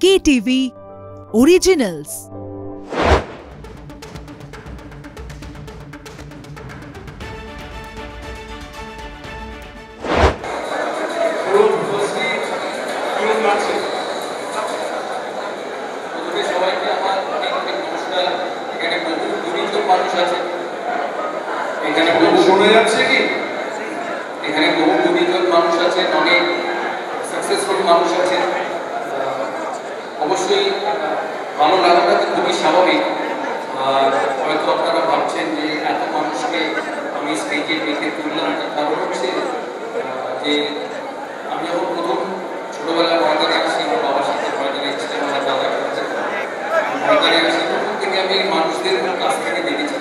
KTV Originals। শোনা যাচ্ছে কি? এখানে বহু গুণীজন মানুষ আছেন, অনেক সাকসেসফুল মানুষ আছেন। অবশ্যই ভালো লাগাটা তো খুবই স্বাভাবিক। হয়তো আপনারা ভাবছেন যে এত মানুষকে আমি স্টেজে ডেকে তুললাম, তার কারণ হচ্ছে যে আমি যখন প্রথম ছোটবেলায় ময়দানে আসি, আমার বাবার সাথে ময়দানে ছিলাম, আমার দাদার কাছে ময়দানে আসি, তখন থেকে আমি মানুষদের কাছ থেকে দেখেছি।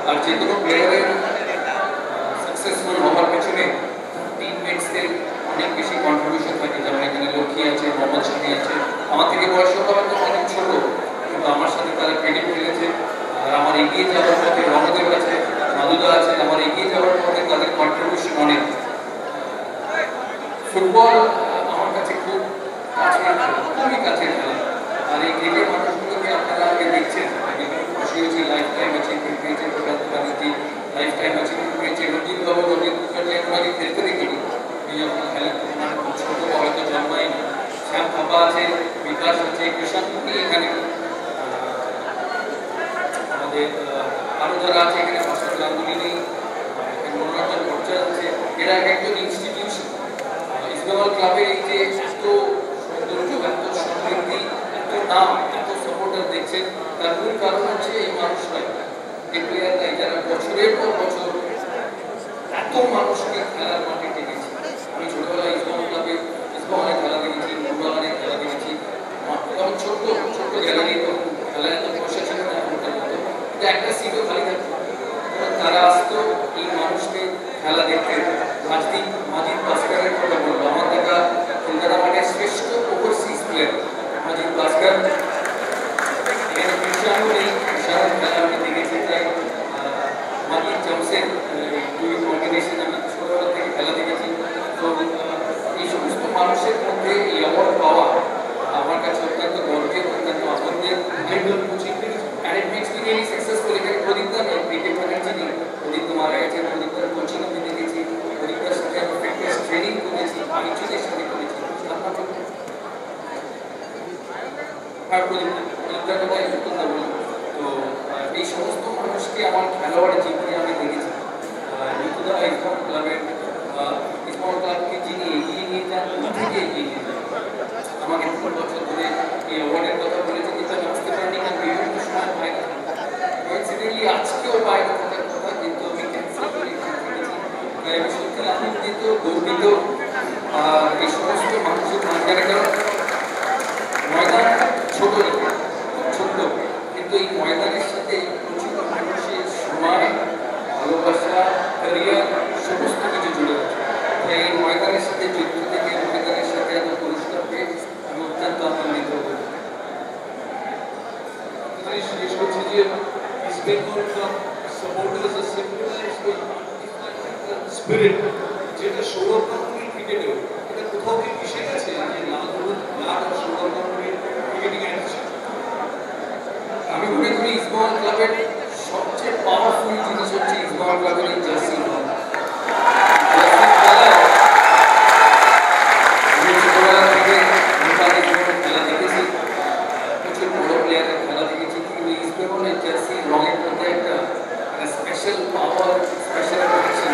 আর যে কোনো প্লেয়ারের সাকসেসফুল হওয়ার পেছনে টিমমেটসদের অনেক বেশি কন্ট্রিবিউশন থাকে। যেমন এখানে লক্ষ্মী আছে, মোহাম্মদ শামী আছে, আমার থেকে বয়স হয়তো অনেক ছোট, কিন্তু আমার সাথে তারা ক্রিকেট খেলেছে। আর আমার এগিয়ে যাওয়ার পথে রণদেব আছে, মাদুদা আছে, আমার এগিয়ে যাওয়ার পথে তাদের কন্ট্রিবিউশন অনেক। ফুটবল আমার কাছে খুব কাছের খেলা, খুবই কাছের খেলা। আর এই ক্রিকেট মানুষগুলোকে আপনারা আগে দেখছেন, খুশি হয়েছি। লাইফ টাইম আছে ক্রিকেটে, লাইফ টাইম আছে ক্রিকেটে। রঞ্জিত বাবু ওনাকে খেলতে দেখিনি, উনি যখন খেলেন খুব ছোট, হয়তো জন্মায়নি। শ্যাম থাপা আছে, বিকাশ আছে, কৃষাণী এখানে, আমাদের আরও যারা আছে এখানে, ভাস্কর গাঙ্গুলি নেই, মনোরঞ্জন ভট্টাচার্য আছে। এরা এক একজন ইনস্টিটিউশন। ইস্টবেঙ্গল ক্লাবের এই যে এত সৌন্দর্য, এত সমৃদ্ধি, এত নাম, এত সাপোর্টার দেখছেন, তার মূল কারণ হচ্ছে এই মানুষরাই, এই প্লেয়াররাই, যারা বছরের পর বছর এত মানুষকে খেলার মাঠে টেনেছে। আমি ছোটবেলায় ইস্টবেঙ্গল ক্লাবে ইস্টবেঙ্গলে খেলা দেখেছি, মোহনবাগানে খেলা দেখেছি। তখন ছোট্ট ছোট্ট গ্যালারি, তখন খেলার এত পয়সা ছিল না এখনকার মতো, কিন্তু একটা সিটও খালি থাকতো। তারা আসতো এই মানুষকে খেলা দেখতে। মাজিদ ভাস্করের কথা বলবো, আমার দেখা কলকাতা মাঠের শ্রেষ্ঠ ওভারসিজ প্লেয়ার মাজিদ ভাস্কর। এখানে কৃষাণও নেই, কৃষাণের খেলা আমি দেখেছি। তাই মাজিদ জমসের দুই কম্বিনেশন আমি ছোটবেলা থেকে খেলা দেখেছি। তো এই সমস্ত মানুষের মধ্যে এই অ্যাওয়ার্ড পাওয়া আমার কাছে অত্যন্ত গর্বের, অত্যন্ত আনন্দের। And it makes me really successful. এখানে প্রদীপদা নেই, ক্রিকেট ম্যানেজার নেই, প্রদীপদা মারা গেছে। প্রদীপদার কোচিং আমি দেখেছি, প্রদীপদার সাথে আমি ফিটনেস ট্রেনিং করেছি, আমি চোখের সাথে করেছি। আর প্রদীপদার কথা একটু না বলি। তো এই সমস্ত মানুষকে আমার খেলোয়াড় জীবনে আমি দেখেছি। নিতুদা ইস্টবেঙ্গল ক্লাবের, ইস্টবেঙ্গল ক্লাবকে যিনি এগিয়ে নিয়ে যান, থেকে এগিয়ে নিয়ে যান। আমাকে 3 বছর ধরে এই অ্যাওয়ার্ডের কথা বলেছে, কিন্তু আমি আসতে পারিনি, কারণ বিভিন্ন সময় বাইরে কোইন্সিডেন্টলি আজকেও বাইরে থাকার কথা, কিন্তু আমি ক্যান্সেল করে ফেলেছি। তাই আমি সত্যি আনন্দিত, গর্বিত। আর এই সমস্ত মানুষের মাঝখানে, কারণ ময়দান ছোট, খুব ছোট্ট, কিন্তু এই ময়দানের সাথে প্রচুর মানুষের সময়, ভালোবাসা, ক্যারিয়ার সমস্ত কিছু জুড়ে আছে। তাই এই ময়দানের সাথে যুক্ত থেকে, ময়দানের সাথে এত পুরস্কার পেয়ে আমি অত্যন্ত আনন্দিত। জিজ্ঞেস করছি যে ইস্টবেঙ্গল ক্লাব সাপোর্টার্স আর সিম্পলাইজড স্পিরিট, যেটা সৌরভ গাঙ্গুলির ক্রিকেটেও, এটা কোথাও কি মিশে গেছে, যে লাল আর সৌরভ গাঙ্গুলির ক্রিকেটিং অ্যাটিটিউড? আমি মনে করি ইস্টবেঙ্গল ক্লাবের সবচেয়ে পাওয়ারফুল জিনিস হচ্ছে ইস্টবেঙ্গল ক্লাবের এই জার্সি। আমি ছোটবেলা থেকে নেপালি খেলা দেখেছি, প্রচুর বড় প্লেয়ারের খেলা দেখেছি, কিন্তু ইস্টবেঙ্গলের জার্সি রঙের মধ্যে একটা স্পেশাল পাওয়ার, স্পেশাল প্রোটেকশন।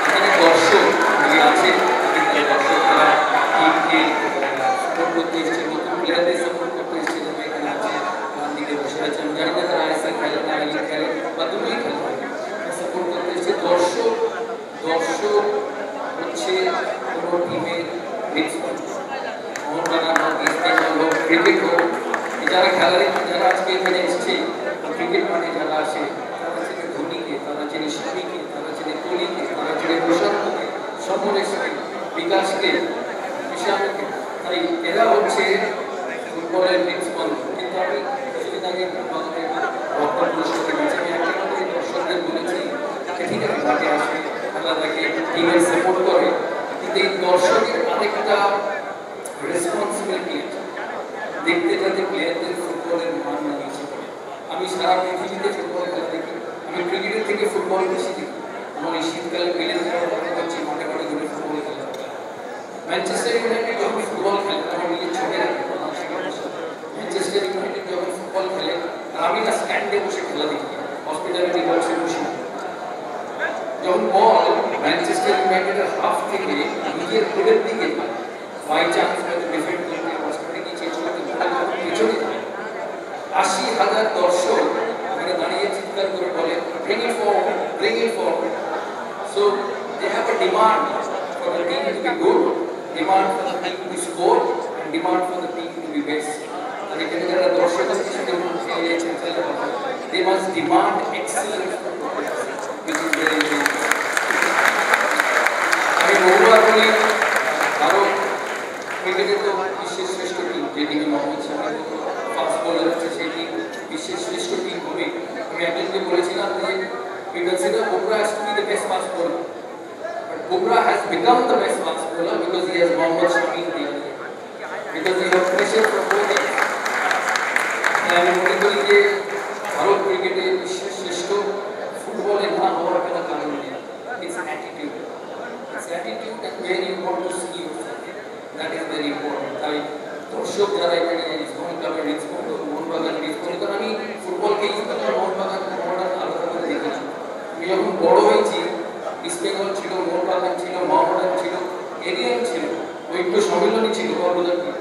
এখানে দর্শক আছে, দর্শকরা টিমকে সাপোর্ট করতে এসেছে, নতুন প্লেয়ারদের সাপোর্ট করতে এসেছে, যারা এখানে আছে, দিকে বসে আছে। আমি জানি না তারা আইএসএল খেলে না, আই লিগ খেলে বা দুটোই খেলে, সাপোর্ট করতে এসেছে। দর্শক হচ্ছে কোনো টিমের প্রিন্সিপাল। মোহনবাগান হোক, ইস্টবেঙ্গল হোক, ক্রিকেট হোক, যারা খেলা দেখতে, যারা আজকে এখানে এসছে, ক্রিকেট মাঠে যারা আসে, তারা চেনে ধোনিকে, তারা চেনে শামীকে, তারা চেনে কোহলিকে, তারা চেনে প্রশান্তকে, সমরেশকে, বিকাশকে, কৃষাণকে। তাই এরা হচ্ছে ফুটবলের প্রিন্সিপাল। কিন্তু আমি কিছুদিন আগে রত্ন পুরস্কার দিয়েছি, আমি একেবারে দর্শকদের বলেছি ঠিক আছে, মাঠে আসে, খেলা দেখে, টিমের সাপোর্ট করে, কিন্তু এই দর্শকের আরেকটা একটা রেসপন্সিবিলিটি আছে দেখতে যাতে প্লেয়ারদের ফুটবলের মান না নিচে পড়ে। আমি সারা পৃথিবীতে ফুটবল খেলা দেখি, আমি ক্রিকেটের থেকে ফুটবল বেশি দেখি। আমার এই শীতকালে মিলে হচ্ছে মাঠে মাঠে ঘুরে ফুটবল খেলা। ম্যানচেস্টার ইউনাইটেড যখন ফুটবল খেলে আমার নিজের চোখে রাখে, ম্যানচেস্টার ইউনাইটেড যখন ফুটবল খেলে আর আমি না স্ট্যান্ডে বসে খেলা দেখি, হসপিটালে বসে বসে যখন বল ম্যানচেস্টার ইউনাইটেডের হাফ থেকে নিজের গোলের দিকে বাই চান্স হয়তো ডিফেন্ড করতে হসপিটালে গিয়ে চেঞ্জ করতে পেছনে 80,000 দর্শক ওখানে দাঁড়িয়ে চিৎকার করে বলে bring it forward, bring it forward. So they have a demand for the team to be good, demand for the team to be score and demand for the team to be best. আর এখানে যারা দর্শক আছে সেটা they must demand excellence which is very important. আমি বহুবার বলি ভারত ক্রিকেটে তো বিশ্বের শ্রেষ্ঠ টিম, যেদিকে মোহাম্মদ শামি ফাস্ট বোলার আছে সেই টিম বিশ্বের শ্রেষ্ঠ টিম হবে। আমি একজনকে বলেছিলাম যে we consider Bumrah as to be the best fast bowler, but Bumrah has become the best fast bowler because he has Mohammad Shami in the other, because he has pressure from both ends. আমি মনে করি যে ভারত ক্রিকেটে বিশ্বের শ্রেষ্ঠ ফুটবলে না হওয়ার কোনো কারণ নেই। It's attitude. It's attitude and where you want to see yourself. That is very important. তাই দর্শক যারা এখানে ইস্টবেঙ্গল ক্লাবের রিসপন্ড, মোহনবাগান রিসপন্ড, কারণ আমি ফুটবলকে ইস্টবেঙ্গল মোহনবাগান আলাদা করে দেখেছি। আমি যখন বড় হয়েছি ইস্টবেঙ্গল ছিল, মোহনবাগান ছিল, মোহামেডান ছিল, এরিয়ান ছিল, ঐক্য সম্মেলনী ছিল, বড়দার team.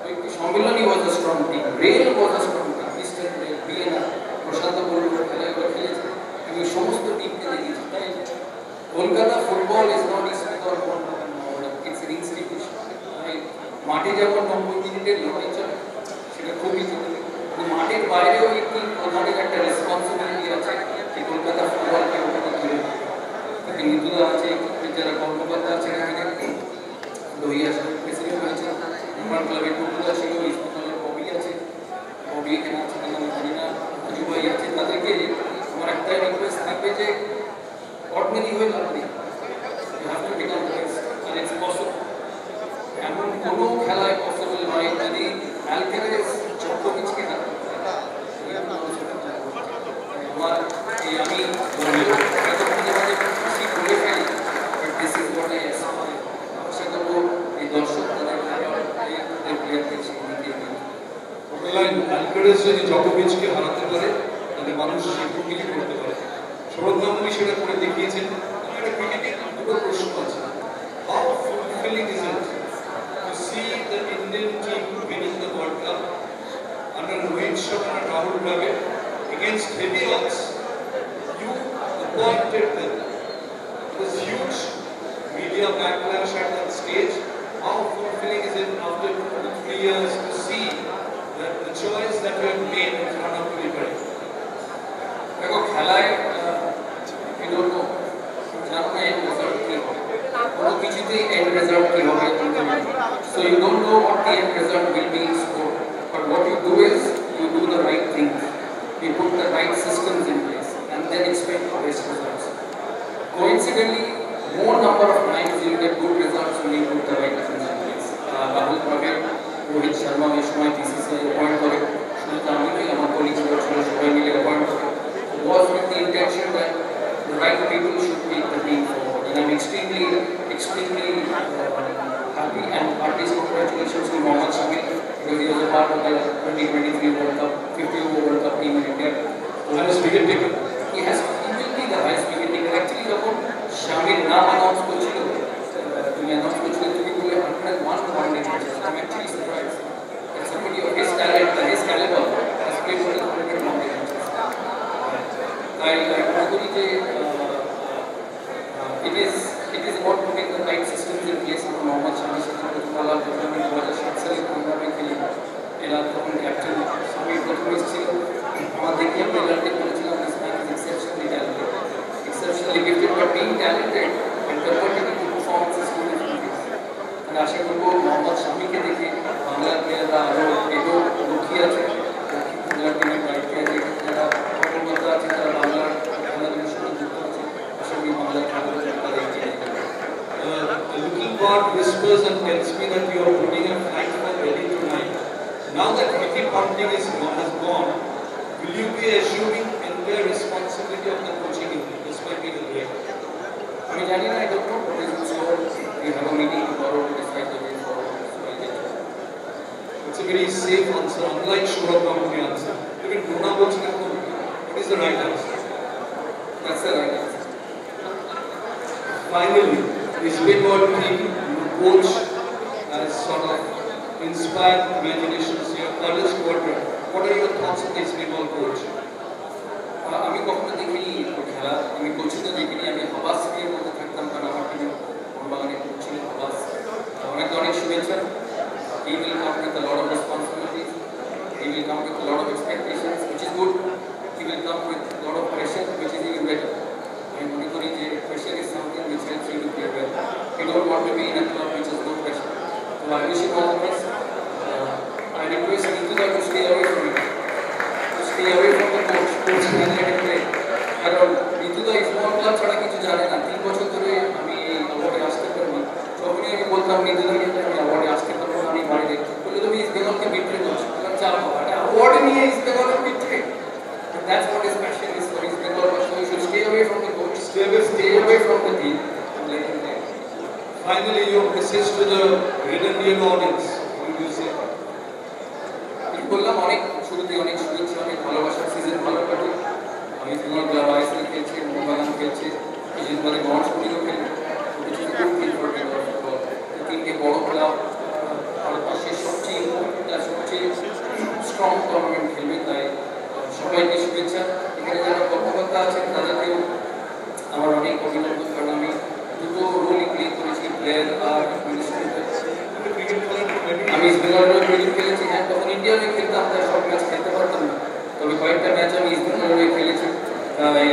Aikya Sammilani was a strong team, rail was a strong team, Eastern rail, BNR, Prasanta Barua খেলাগুলো খেলেছে। আমি সমস্ত টিমকে দেখেছি। তাই Kolkata football is not East Bengal Mohun Bagan Mohammedan, it's an institution. মাঠে যেমন 90 মিনিটের লড়াই চলে সেটা খুবই জরুরি, কিন্তু মাঠের বাইরেও একটি প্রধানের একটা রেসপন্সিবিলিটি আছে যে কলকাতা ফুটবলকে ওখানে তুলে ধরে। নিতুদা আছে, যারা কর্মকর্তা আছে, এখানে দহিয়া প্রেসিডেন্ট হয়েছে, নির্মাণ ক্লাবের টুকুদা ছিল, ইস্টবেঙ্গলের ববি আছে, ববি এখানে আছে কিনা আমি জানি না, রাজু ভাই আছে, তাদেরকে আমার একটাই রিকোয়েস্ট থাকবে যে অর্থনীতি হয়ে লাভ নেই, you have to become best আর ইটস পসিবল। এমন কোনো খেলায় পসিবল নয় যদি অ্যালকারেজ জোকোভিচকে হারাতে পারে। আমার এই আমি হয়তো মাঝে মাঝে খুশি করে ফেলি, but this is what I aspire. আশা করবো এই দর্শক তাদের প্লেয়ারদের সেই দিকে অ্যালকারেজ যদি জোকোভিচকে হারাতে পারে তাহলে মানুষ সেগুলি করতে পারে। সৌরভ গাঙ্গুলি সেটা করে দেখিয়েছেন। আমার একটা ক্রিকেটে দুটো প্রশ্ন আছে। How fulfilling is it to see the Indian team winning the World Cup under Rohit Sharma and Rahul Dravid against heavy odds? You appointed them. It was huge media backlash at that stage. How fulfilling is it after 2-3 years to see that the choice that you have made has turned out to be correct? দেখো খেলায় জানো না end result কি হবে, কোনো কিছুতেই end result কি হবে। So you don't know what the end result will be in sport, but what you do is you do the right things, you put the right systems in place and then expect the best results. Coincidentally, more number of times you get good results when you put the right things in place. Rahul Dravid, Rohit Sharma এই সময় BCCI appoint করে, শুধু আমি নই, আমার colleague ছিল সবাই মিলে appoint করে, was with the intention that the right people should take the team forward. And I'm extremely happy and heartiest congratulations to Mohammad Shami because he was a part of the 2023 World Cup, 50th World Cup team in India. Highest wicket taker. He will be the highest wicket taker. Actually, যখন Shami নাম announce করছিল, তুমি announce করছিলে তুমি বলে 101 one-day matches. I'm actually surprised that somebody of his talent, his caliber, has played more than 100 one-day matches. I মনে করি যে it is about putting the right systems in place. Mohammad Shami সাথে প্রথম আলাপ যখন আমি 2007 সালে টুর্নামেন্টে খেলি, এরা তখন ক্যাপ্টেন আমি প্রথমে ছিল, আমার দেখে আমি এলাকে বলেছিলাম this man is exceptionally gifted but being talented and converting into performances to his duties. আমি আশা করবো মোহাম্মদ শামিকে দেখে বাংলার প্লেয়াররা আরও এগো লক্ষ্মী আছে, বাংলার টিমের দায়িত্বে আছে, যারা কর্মকর্তা আছে, যারা বাংলার খেলাধুলার সাথে যুক্ত আছে, আশা করি বাংলার খেলাধুলা তারা এগিয়ে নিতে পারে। Looking part whispers and tells me that you are putting a flight for Delhi tonight. Now that Vicky Ponting has gone, will you be assuming entire responsibility of the coaching despite being a player? I mean, Daniel, I don't know what is in store. We have a meeting tomorrow to decide the way forward. So I'll get to it. It's a very safe answer, unlike Shourab Ganguly answer. Even Bruna Bochin, what is the right answer? That's the right answer. Finally, this Bengal team, coach has sort of inspired imaginations here. College squadron. What are your thoughts on this Bengal coach? আমি কখনো দেখিনি খেলা, আমি কোচিংও দেখিনি, আমি হাবাসের মধ্যে থাকতাম কারণ আমার টিমে মোহনবাগানের কোচ ছিল হাবাস। ওনাকে অনেক শুভেচ্ছা। He will come with a lot of responsibilities. He will come with a lot of expectations, which is good. He will come with a lot of pressure, which is even better. আমি মনে করি যে pressure is something which helps you to play well. You don't want to be in a club which has no pressure. So I wish him all the best. I request Nithuda to stay away from it. Stay away from the coach and let him play. কারণ Nithuda small club ছাড়া কিছু জানে না। 3 বছর ধরে আমি এই অ্যাওয়ার্ডে আসতে পারিনি। যখনই আমি বলতাম Nithudaকে আমি অ্যাওয়ার্ডে আসতে পারবো আমি বাইরে বলে তুমি ইস্ট বেঙ্গলকে বিট্রে করছো। কারণ চাপ একটা অ্যাওয়ার্ড নিয়ে ইস্ট বেঙ্গলের betray. That's what his passion is for East Bengal. So you should stay away from the coach, stay away from the team and let him play. Finally, your message to the Red Indian audience. What do you say? আমি বললাম অনেক শুরুতে অনেক শুভেচ্ছা, অনেক ভালোবাসার season ভালো কাটে। আমি বেঙ্গল ক্লাব আইএসএল খেলছে, মোহনবাগান খেলছে, কিছুদিন পরে গঞ্জ পুলিও খেলবে। which is a good thing for Bengal football. তিনটে বড় ক্লাব ভারতবর্ষের সবচেয়ে ইম্পর্টেন্ট আর সবচেয়ে স্ট্রং টুর্নামেন্ট খেলবে, তাই সবাইকে শুভেচ্ছা। এখানে যারা কর্মকর্তা আছেন তাদেরকেও আমার অনেক অভিনন্দন, কারণ আমি দুটো রোলই প্লে করেছি, প্লেয়ার আর অ্যাডমিনিস্ট্রেটর। আমি ইস্ট বেঙ্গলেরও ক্রিকেট খেলেছি, হ্যাঁ তখন ইন্ডিয়ার হয়ে খেলতাম, তাই সব ম্যাচ খেলতে পারতাম না, তবে কয়েকটা ম্যাচ আমি ইস্ট বেঙ্গলের হয়ে খেলেছি। তাই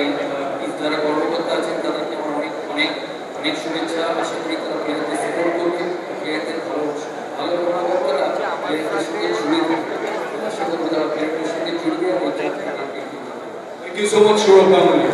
যারা কর্মকর্তা আছেন তাদেরকে আমার অনেক অনেক অনেক শুভেচ্ছা। আশা করি তারা প্লেয়ারদের সাপোর্ট করবে, প্লেয়ারদের ভালো ভালো কর্মকর্তারা প্লেয়ারদের সঙ্গে জড়িয়ে থাকবে। আশা করবো তারা প্লেয়ারদের সঙ্গে জড়িয়ে। Thank you so much, Shourab Ganguly.